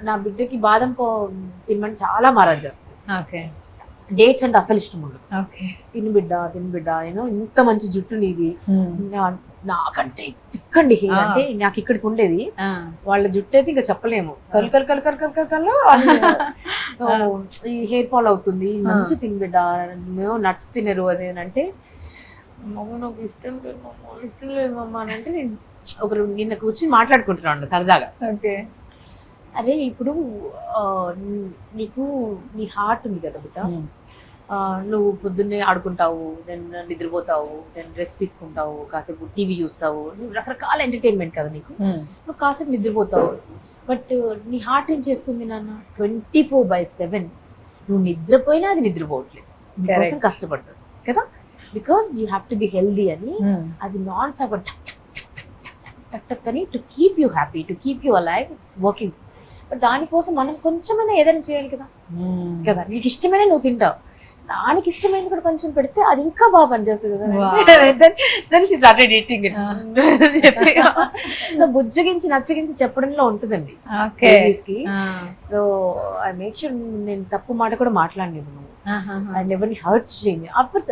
నా బిడ్డకి బాదం తినమని చాలా మారాజ్ చేస్తుంది. ఓకే డేట్స్ అంటే అసలు ఇష్టం ఉండదు. ఓకే తిని బిడ్డ యూనో ఇంత మంచి జుట్టు నీది, నాకంటే తిక్కండి హెయిర్ అంటే నాకు ఇక్కడికి ఉండేది, వాళ్ళ జుట్టు అయితే ఇంకా చెప్పలేము, కలు సో ఈ హెయిర్ ఫాల్ అవుతుంది, మంచి తిని బిడ్డ, మేము నట్స్ తినరు అది అంటే నాకు ఇష్టం లేదు మమ్మ అని అంటే, నేను ఒకరు నిన్న కూర్చొని మాట్లాడుకుంటున్నాను సరదాగా. ఓకే అరే ఇప్పుడు నీకు నీ హార్ట్ ఉంది కదా బిడ్డ, నువ్వు పొద్దున్నే ఆడుకుంటావు, దెన్ నిద్రపోతావు, దెన్ రెస్ట్ తీసుకుంటావు, కాసేపు టీవీ చూస్తావు, నువ్వు రకరకాల ఎంటర్టైన్మెంట్ కదా నీకు, నువ్వు కాసేపు నిద్రపోతావు, బట్ నీ హార్ట్ ఏం చేస్తుంది నాన్న, 24/7 నువ్వు నిద్రపోయినా అది నిద్రపోవట్లేదు, నీకోసం కష్టపడుతుంది కదా, because you have to be healthy అని, అది నాన్ స్టాప్ టక్ అని to keep you happy, to keep you alive, it's working. But దానికోసం మనం కొంచెమైనా ఏదైనా చేయాలి కదా కదా, నీకు ఇష్టమైన నువ్వు తింటావు, దానికి ఇష్టమైనది కూడా కొంచెం పెడితే అది ఇంకా బాగా పనిచేస్తుంది కదా. సో బుజ్జగించి నచ్చగించి చెప్పడంలో ఉంటుందండి కి. సో ఐ మేక్ షూర్ నేను తప్పు మాట కూడా మాట్లాడలేదు, అండ్ ఎవరిని హర్ట్ చేయండి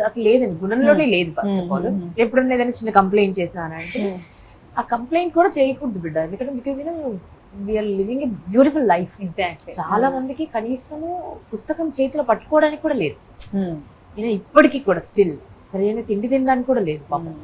అసలు లేదండి, గుణంలోనే లేదు. ఫస్ట్ ఆఫ్ ఆల్ ఎప్పుడన్నా ఏదైనా చిన్న కంప్లైంట్ చేసినానంటే ఆ కంప్లైంట్ కూడా చేయకూడదు బిడ్డ, ఎందుకంటే because we are living a beautiful life. Exactly. చాలా మందికి కనీసము పుస్తకం చేతిలో పట్టుకోవడానికి కూడా లేదు, ఇప్పటికీ కూడా స్టిల్ సరైన తిండి తినడానికి కూడా లేదు పాపం.